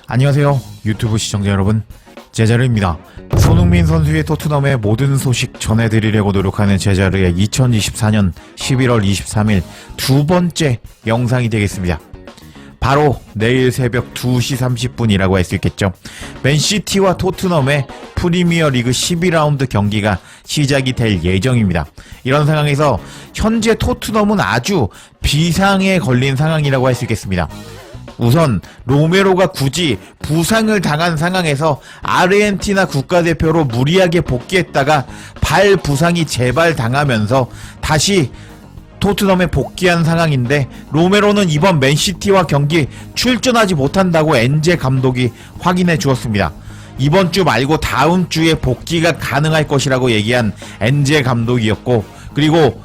안녕하세요 유튜브 시청자 여러분, 제자르입니다. 손흥민 선수의 토트넘의 모든 소식 전해드리려고 노력하는 제자르의 2024년 11월 23일 두 번째 영상이 되겠습니다. 바로 내일 새벽 2시 30분이라고 할 수 있겠죠. 맨시티와 토트넘의 프리미어리그 12라운드 경기가 시작이 될 예정입니다. 이런 상황에서 현재 토트넘은 아주 비상에 걸린 상황이라고 할 수 있겠습니다. 우선 로메로가 굳이 부상을 당한 상황에서 아르헨티나 국가대표로 무리하게 복귀했다가 발 부상이 재발당하면서 다시 토트넘에 복귀한 상황인데, 로메로는 이번 맨시티와 경기 출전하지 못한다고 엔제 감독이 확인해 주었습니다. 이번 주 말고 다음 주에 복귀가 가능할 것이라고 얘기한 엔제 감독이었고, 그리고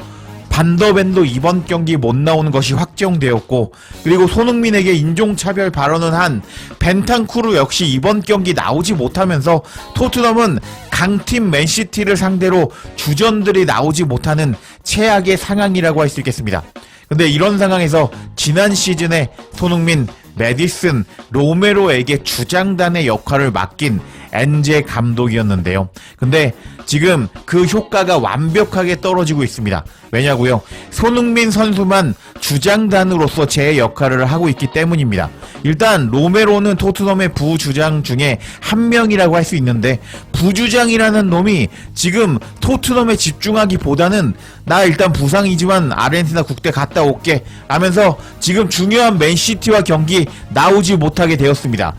반더벤도 이번 경기 못 나오는 것이 확정되었고, 그리고 손흥민에게 인종차별 발언을 한 벤탄쿠르 역시 이번 경기 나오지 못하면서 토트넘은 강팀 맨시티를 상대로 주전들이 나오지 못하는 최악의 상황이라고 할 수 있겠습니다. 근데 이런 상황에서 지난 시즌에 손흥민, 메디슨, 로메로에게 주장단의 역할을 맡긴 엔제 감독이었는데요. 근데 지금 그 효과가 완벽하게 떨어지고 있습니다. 왜냐고요? 손흥민 선수만 주장단으로서 제 역할을 하고 있기 때문입니다. 일단 로메로는 토트넘의 부주장 중에 한 명이라고 할 수 있는데, 부주장이라는 놈이 지금 토트넘에 집중하기보다는 나 일단 부상이지만 아르헨티나 국대 갔다 올게 하면서 지금 중요한 맨시티와 경기 나오지 못하게 되었습니다.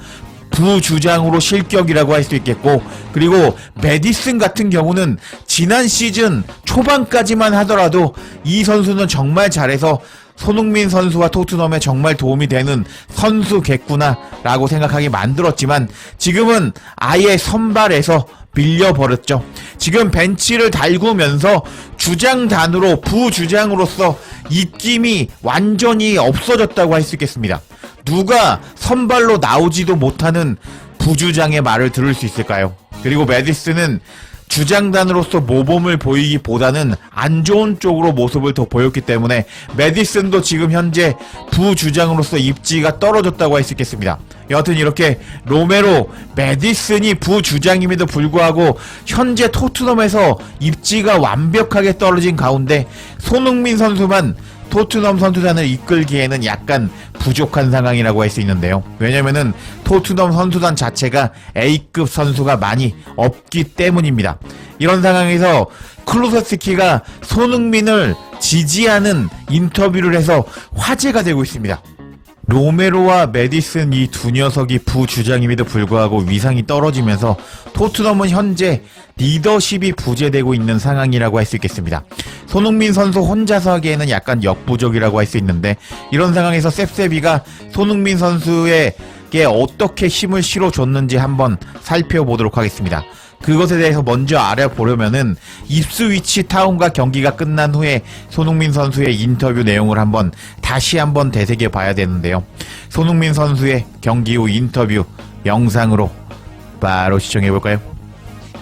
부주장으로 실격이라고 할 수 있겠고, 그리고 메디슨 같은 경우는 지난 시즌 초반까지만 하더라도 이 선수는 정말 잘해서 손흥민 선수와 토트넘에 정말 도움이 되는 선수겠구나 라고 생각하게 만들었지만, 지금은 아예 선발에서 밀려버렸죠. 지금 벤치를 달구면서 주장단으로 부주장으로서 입김이 완전히 없어졌다고 할 수 있겠습니다. 누가 선발로 나오지도 못하는 부주장의 말을 들을 수 있을까요? 그리고 메디슨은 주장단으로서 모범을 보이기보다는 안 좋은 쪽으로 모습을 더 보였기 때문에 메디슨도 지금 현재 부주장으로서 입지가 떨어졌다고 할 수 있겠습니다. 여하튼 이렇게 로메로, 메디슨이 부주장임에도 불구하고 현재 토트넘에서 입지가 완벽하게 떨어진 가운데 손흥민 선수만 토트넘 선수단을 이끌기에는 약간 부족한 상황이라고 할 수 있는데요. 왜냐면은 토트넘 선수단 자체가 A급 선수가 많이 없기 때문입니다. 이런 상황에서 클루세스키가 손흥민을 지지하는 인터뷰를 해서 화제가 되고 있습니다. 로메로와 메디슨 이 두 녀석이 부주장임에도 불구하고 위상이 떨어지면서 토트넘은 현재 리더십이 부재되고 있는 상황이라고 할 수 있겠습니다. 손흥민 선수 혼자서 하기에는 약간 역부족이라고 할 수 있는데, 이런 상황에서 셉세비가 손흥민 선수에게 어떻게 힘을 실어줬는지 한번 살펴보도록 하겠습니다. 그것에 대해서 먼저 알아보려면은 입스위치 타운과 경기가 끝난 후에 손흥민 선수의 인터뷰 내용을 다시 한번 되새겨 봐야 되는데요. 손흥민 선수의 경기 후 인터뷰 영상으로 바로 시청해 볼까요?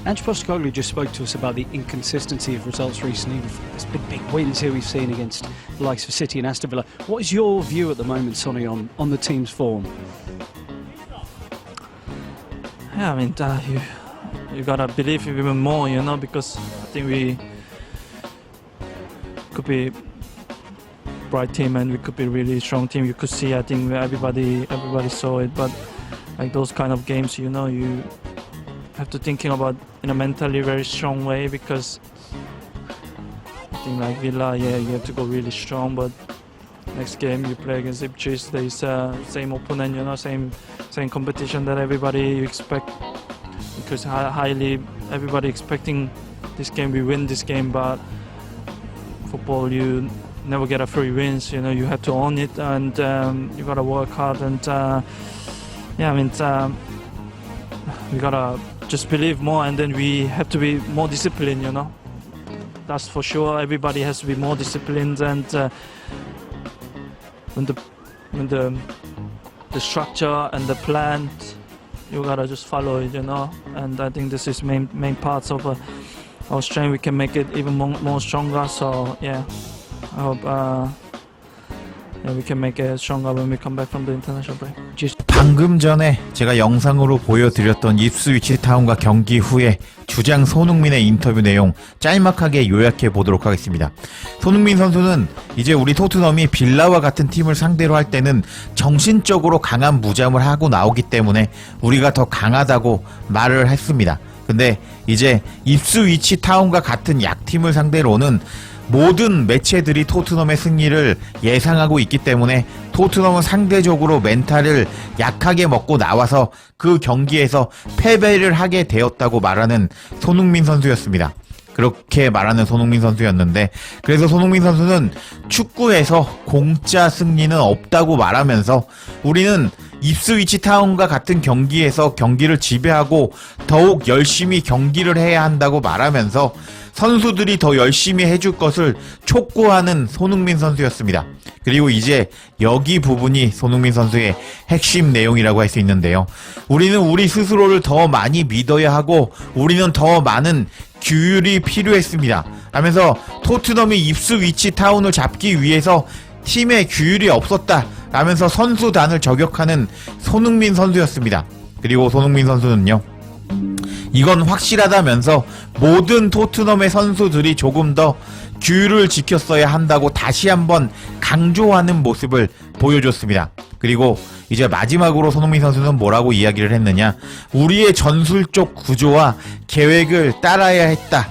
Ange Postecoglou just spoke to us about the inconsistency of results recently. There's been big wins here we've seen against the likes of City and Aston Villa. What is your view at the moment, Sonny, on the team's form? Yeah, I mean, you gotta believe even more, you know, because I think we could be bright team and we could be really strong team. You could see, I think everybody saw it, but like those kind of games, you know, you have to thinking about in a mentally very strong way, because I think like Villa, yeah, you have to go really strong, but next game you play against Ipswich, there is same opponent, you know, same competition that everybody expect, because highly everybody expecting this game, we win this game, but football you never get a free wins, you know, you have to own it, and you gotta work hard, and yeah, I mean, we gotta just believe more, and then we have to be more disciplined, you know, that's for sure. Everybody has to be more disciplined, and when the structure and the plan, you gotta just follow it, you know, and I think this is main parts of our strength. We can make it even more stronger, so yeah, I hope we can make it stronger when we come back from the international break. 방금 전에 제가 영상으로 보여드렸던 입스위치 타운과 경기 후에 주장 손흥민의 인터뷰 내용 짤막하게 요약해 보도록 하겠습니다. 손흥민 선수는 이제 우리 토트넘이 빌라와 같은 팀을 상대로 할 때는 정신적으로 강한 무잠을 하고 나오기 때문에 우리가 더 강하다고 말을 했습니다. 근데 이제 입스위치 타운과 같은 약팀을 상대로는 모든 매체들이 토트넘의 승리를 예상하고 있기 때문에 토트넘은 상대적으로 멘탈을 약하게 먹고 나와서 그 경기에서 패배를 하게 되었다고 말하는 손흥민 선수였습니다. 그렇게 말하는 손흥민 선수였는데, 그래서 손흥민 선수는 축구에서 공짜 승리는 없다고 말하면서 우리는 입스위치 타운과 같은 경기에서 경기를 지배하고 더욱 열심히 경기를 해야 한다고 말하면서 선수들이 더 열심히 해줄 것을 촉구하는 손흥민 선수였습니다. 그리고 이제 여기 부분이 손흥민 선수의 핵심 내용이라고 할 수 있는데요. 우리는 우리 스스로를 더 많이 믿어야 하고 우리는 더 많은 규율이 필요했습니다. 하면서 토트넘이 입스위치 타운을 잡기 위해서 팀에 규율이 없었다 라면서 선수단을 저격하는 손흥민 선수였습니다. 그리고 손흥민 선수는요, 이건 확실하다면서 모든 토트넘의 선수들이 조금 더 규율을 지켰어야 한다고 다시 한번 강조하는 모습을 보여줬습니다. 그리고 이제 마지막으로 손흥민 선수는 뭐라고 이야기를 했느냐, 우리의 전술적 구조와 계획을 따라야 했다.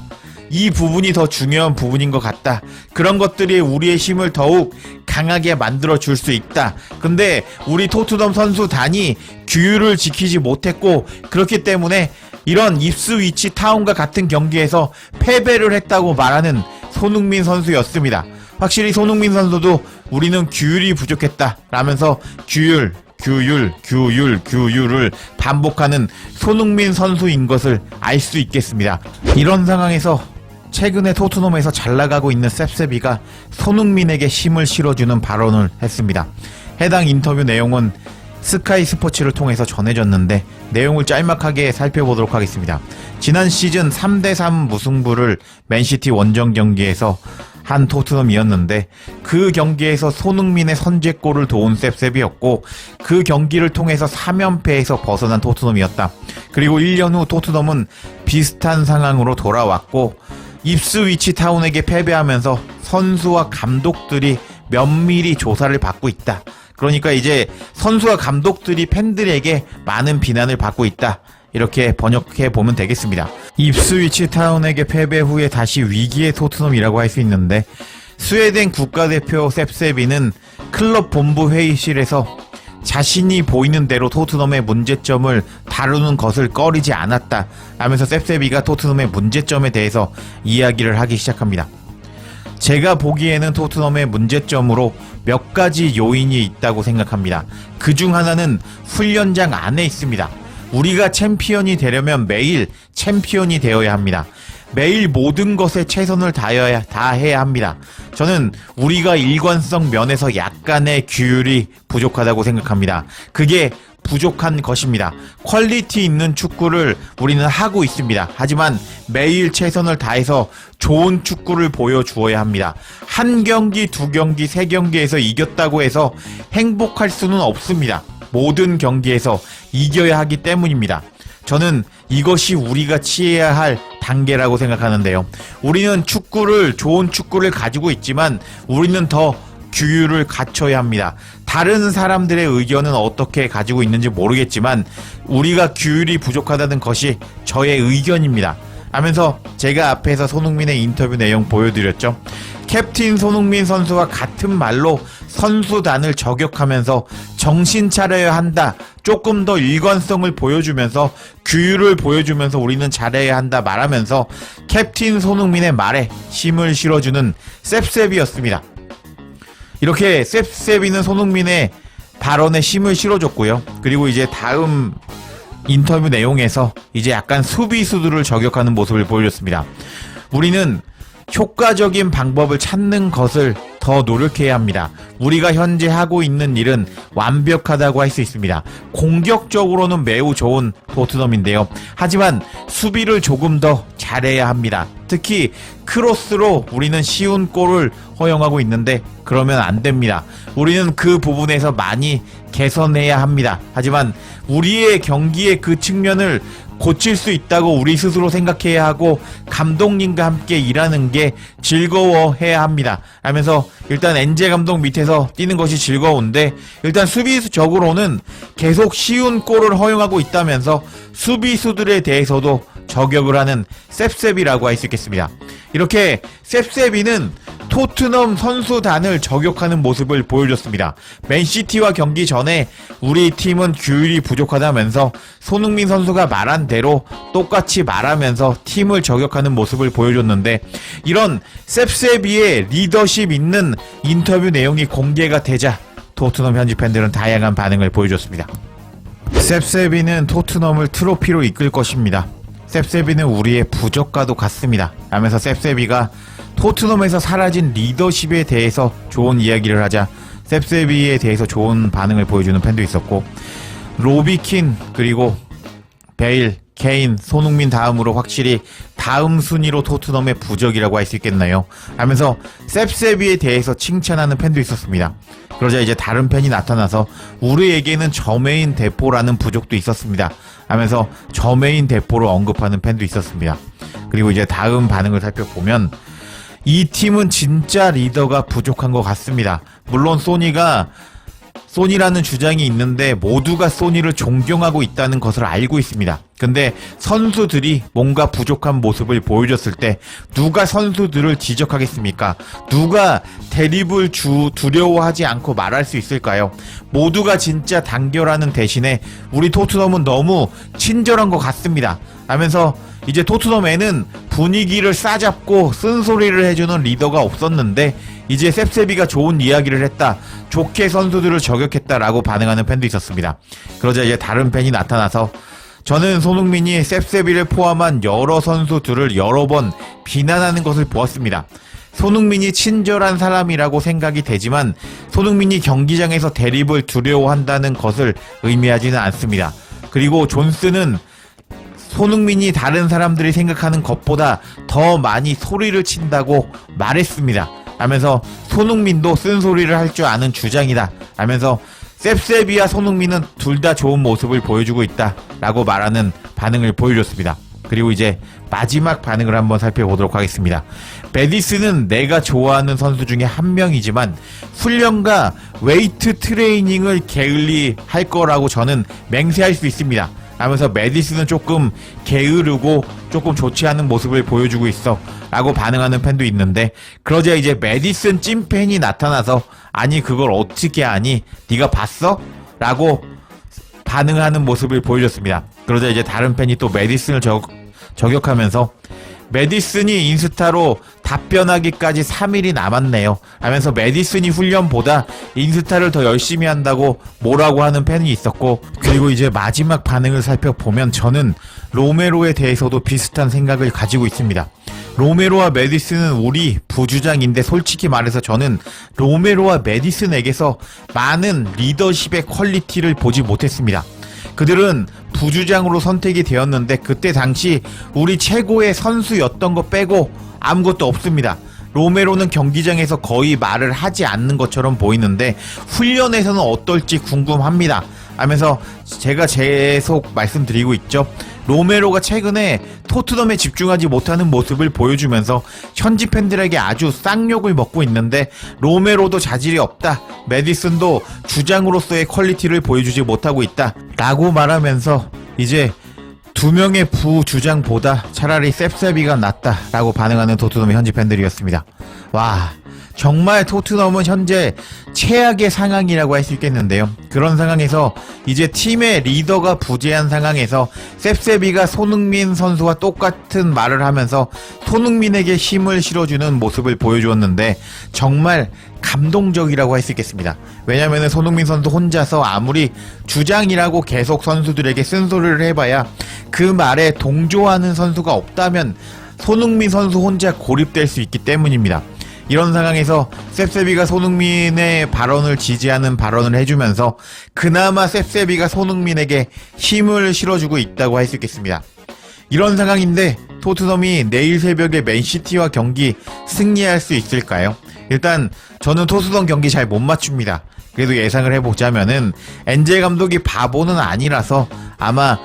이 부분이 더 중요한 부분인 것 같다. 그런 것들이 우리의 힘을 더욱 강하게 만들어 줄 수 있다. 근데 우리 토트넘 선수단이 규율을 지키지 못했고 그렇기 때문에 이런 입스위치 타운과 같은 경기에서 패배를 했다고 말하는 손흥민 선수였습니다. 확실히 손흥민 선수도 우리는 규율이 부족했다 라면서 규율을 반복하는 손흥민 선수인 것을 알 수 있겠습니다. 이런 상황에서 최근에 토트넘에서 잘 나가고 있는 셉세비가 손흥민에게 힘을 실어주는 발언을 했습니다. 해당 인터뷰 내용은 스카이 스포츠를 통해서 전해졌는데 내용을 짤막하게 살펴보도록 하겠습니다. 지난 시즌 3대3 무승부를 맨시티 원정 경기에서 한 토트넘이었는데 그 경기에서 손흥민의 선제골을 도운 셉셉이었고 그 경기를 통해서 3연패에서 벗어난 토트넘이었다. 그리고 1년 후 토트넘은 비슷한 상황으로 돌아왔고 입스위치 타운에게 패배하면서 선수와 감독들이 면밀히 조사를 받고 있다. 그러니까 이제 선수와 감독들이 팬들에게 많은 비난을 받고 있다. 이렇게 번역해 보면 되겠습니다. 입스위치 타운에게 패배 후에 다시 위기의 토트넘이라고 할 수 있는데, 스웨덴 국가대표 셉세비는 클럽 본부 회의실에서 자신이 보이는 대로 토트넘의 문제점을 다루는 것을 꺼리지 않았다 하면서 셉세비가 토트넘의 문제점에 대해서 이야기를 하기 시작합니다. 제가 보기에는 토트넘의 문제점으로 몇 가지 요인이 있다고 생각합니다. 그중 하나는 훈련장 안에 있습니다. 우리가 챔피언이 되려면 매일 챔피언이 되어야 합니다. 매일 모든 것에 최선을 다해야 합니다. 저는 우리가 일관성 면에서 약간의 규율이 부족하다고 생각합니다. 그게 부족한 것입니다. 퀄리티 있는 축구를 우리는 하고 있습니다. 하지만 매일 최선을 다해서 좋은 축구를 보여주어야 합니다. 한 경기, 두 경기, 세 경기에서 이겼다고 해서 행복할 수는 없습니다. 모든 경기에서 이겨야 하기 때문입니다. 저는 이것이 우리가 취해야 할 단계라고 생각하는데요. 우리는 좋은 축구를 가지고 있지만 우리는 더 규율을 갖춰야 합니다. 다른 사람들의 의견은 어떻게 가지고 있는지 모르겠지만 우리가 규율이 부족하다는 것이 저의 의견입니다. 하면서 제가 앞에서 손흥민의 인터뷰 내용 보여드렸죠. 캡틴 손흥민 선수와 같은 말로 선수단을 저격하면서 정신 차려야 한다. 조금 더 일관성을 보여주면서 규율을 보여주면서 우리는 잘해야 한다 말하면서 캡틴 손흥민의 말에 힘을 실어주는 셉셉이었습니다. 이렇게 셉셉이는 손흥민의 발언에 힘을 실어줬고요. 그리고 이제 다음 인터뷰 내용에서 이제 약간 수비수들을 저격하는 모습을 보여줬습니다. 우리는 효과적인 방법을 찾는 것을 더 노력해야 합니다. 우리가 현재 하고 있는 일은 완벽하다고 할 수 있습니다. 공격적으로는 매우 좋은 토트넘인데요. 하지만 수비를 조금 더 잘해야 합니다. 특히 크로스로 우리는 쉬운 골을 허용하고 있는데 그러면 안 됩니다. 우리는 그 부분에서 많이 개선해야 합니다. 하지만 우리의 경기의 그 측면을 고칠 수 있다고 우리 스스로 생각해야 하고 감독님과 함께 일하는 게 즐거워해야 합니다. 하면서 일단 엔제 감독 밑에서 뛰는 것이 즐거운데 일단 수비적으로는 계속 쉬운 골을 허용하고 있다면서 수비수들에 대해서도 저격을 하는 셉셉이라고 할 수 있겠습니다. 이렇게 셉셉이는 토트넘 선수단을 저격하는 모습을 보여줬습니다. 맨시티와 경기 전에 우리 팀은 규율이 부족하다면서 손흥민 선수가 말한 대로 똑같이 말하면서 팀을 저격하는 모습을 보여줬는데 이런 셉셉이의 리더십 있는 인터뷰 내용이 공개가 되자 토트넘 현지 팬들은 다양한 반응을 보여줬습니다. 셉셉이는 토트넘을 트로피로 이끌 것입니다. 셉셉이는 우리의 부적과도 같습니다. 하면서 셉셉이가 토트넘에서 사라진 리더십에 대해서 좋은 이야기를 하자 셉셉이에 대해서 좋은 반응을 보여주는 팬도 있었고 로비킨 그리고 베일, 케인, 손흥민 다음으로 확실히 다음 순위로 토트넘의 부적이라고 할 수 있겠나요? 하면서 셉셉이에 대해서 칭찬하는 팬도 있었습니다. 그러자 이제 다른 팬이 나타나서 우리에게는 저메인 대포라는 부족도 있었습니다. 하면서 저메인 대포를 언급하는 팬도 있었습니다. 그리고 이제 다음 반응을 살펴보면 이 팀은 진짜 리더가 부족한 것 같습니다. 물론 소니라는 주장이 있는데 모두가 소니를 존경하고 있다는 것을 알고 있습니다. 근데 선수들이 뭔가 부족한 모습을 보여줬을 때 누가 선수들을 지적하겠습니까? 누가 대립을 두려워하지 않고 말할 수 있을까요? 모두가 진짜 단결하는 대신에 우리 토트넘은 너무 친절한 것 같습니다. 하면서 이제 토트넘에는 분위기를 싸잡고 쓴소리를 해주는 리더가 없었는데 이제 셉셉이가 좋은 이야기를 했다. 좋게 선수들을 저격했다라고 반응하는 팬도 있었습니다. 그러자 이제 다른 팬이 나타나서 저는 손흥민이 셉셉이를 포함한 여러 선수들을 여러 번 비난하는 것을 보았습니다. 손흥민이 친절한 사람이라고 생각이 되지만 손흥민이 경기장에서 대립을 두려워한다는 것을 의미하지는 않습니다. 그리고 존스는 손흥민이 다른 사람들이 생각하는 것보다 더 많이 소리를 친다고 말했습니다. 하면서 손흥민도 쓴소리를 할 줄 아는 주장이다. 하면서 셉셉이와 손흥민은 둘 다 좋은 모습을 보여주고 있다 라고 말하는 반응을 보여줬습니다. 그리고 이제 마지막 반응을 한번 살펴보도록 하겠습니다. 메디슨은 내가 좋아하는 선수 중에 한 명이지만 훈련과 웨이트 트레이닝을 게을리 할 거라고 저는 맹세할 수 있습니다. 하면서 메디슨은 조금 게으르고 조금 좋지 않은 모습을 보여주고 있어 라고 반응하는 팬도 있는데 그러자 이제 메디슨 찐팬이 나타나서 아니 그걸 어떻게 아니? 네가 봤어? 라고 반응하는 모습을 보여줬습니다. 그러자 이제 다른 팬이 또 메디슨을 저격하면서 메디슨이 인스타로 답변하기까지 3일이 남았네요 하면서 메디슨이 훈련보다 인스타를 더 열심히 한다고 뭐라고 하는 팬이 있었고 그리고 이제 마지막 반응을 살펴보면 저는 로메로에 대해서도 비슷한 생각을 가지고 있습니다. 로메로와 메디슨은 우리 부주장인데 솔직히 말해서 저는 로메로와 메디슨에게서 많은 리더십의 퀄리티를 보지 못했습니다. 그들은 부주장으로 선택이 되었는데 그때 당시 우리 최고의 선수였던 거 빼고 아무것도 없습니다. 로메로는 경기장에서 거의 말을 하지 않는 것처럼 보이는데 훈련에서는 어떨지 궁금합니다. 하면서 제가 계속 말씀드리고 있죠. 로메로가 최근에 토트넘에 집중하지 못하는 모습을 보여주면서 현지 팬들에게 아주 쌍욕을 먹고 있는데 로메로도 자질이 없다. 메디슨도 주장으로서의 퀄리티를 보여주지 못하고 있다. 라고 말하면서 이제 두 명의 부주장보다 차라리 셉셉이가 낫다. 라고 반응하는 토트넘의 현지 팬들이었습니다. 와... 정말 토트넘은 현재 최악의 상황이라고 할 수 있겠는데요. 그런 상황에서 이제 팀의 리더가 부재한 상황에서 셉셉이가 손흥민 선수와 똑같은 말을 하면서 손흥민에게 힘을 실어주는 모습을 보여주었는데 정말 감동적이라고 할 수 있겠습니다. 왜냐하면 손흥민 선수 혼자서 아무리 주장이라고 계속 선수들에게 쓴소리를 해봐야 그 말에 동조하는 선수가 없다면 손흥민 선수 혼자 고립될 수 있기 때문입니다. 이런 상황에서 셉셉이가 손흥민의 발언을 지지하는 발언을 해주면서 그나마 셉셉이가 손흥민에게 힘을 실어주고 있다고 할 수 있겠습니다. 이런 상황인데 토트넘이 내일 새벽에 맨시티와 경기 승리할 수 있을까요? 일단 저는 토트넘 경기 잘 못 맞춥니다. 그래도 예상을 해보자면은 엔젤 감독이 바보는 아니라서 아마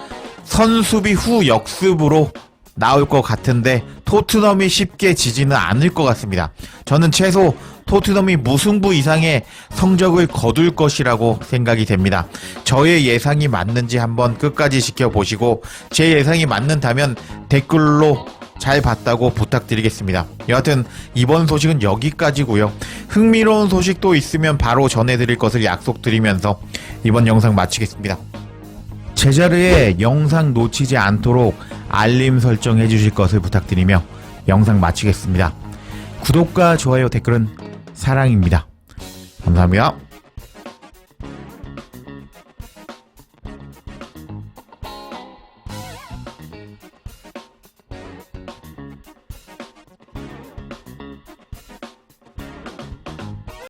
선수비 후 역습으로 나올 것 같은데 토트넘이 쉽게 지지는 않을 것 같습니다. 저는 최소 토트넘이 무승부 이상의 성적을 거둘 것이라고 생각이 됩니다. 저의 예상이 맞는지 한번 끝까지 지켜보시고 제 예상이 맞는다면 댓글로 잘 봤다고 부탁드리겠습니다. 여하튼 이번 소식은 여기까지고요. 흥미로운 소식도 있으면 바로 전해드릴 것을 약속드리면서 이번 영상 마치겠습니다. 제자리에 영상 놓치지 않도록 알림 설정해 주실 것을 부탁드리며 영상 마치겠습니다. 구독과 좋아요, 댓글은 사랑입니다. 감사합니다.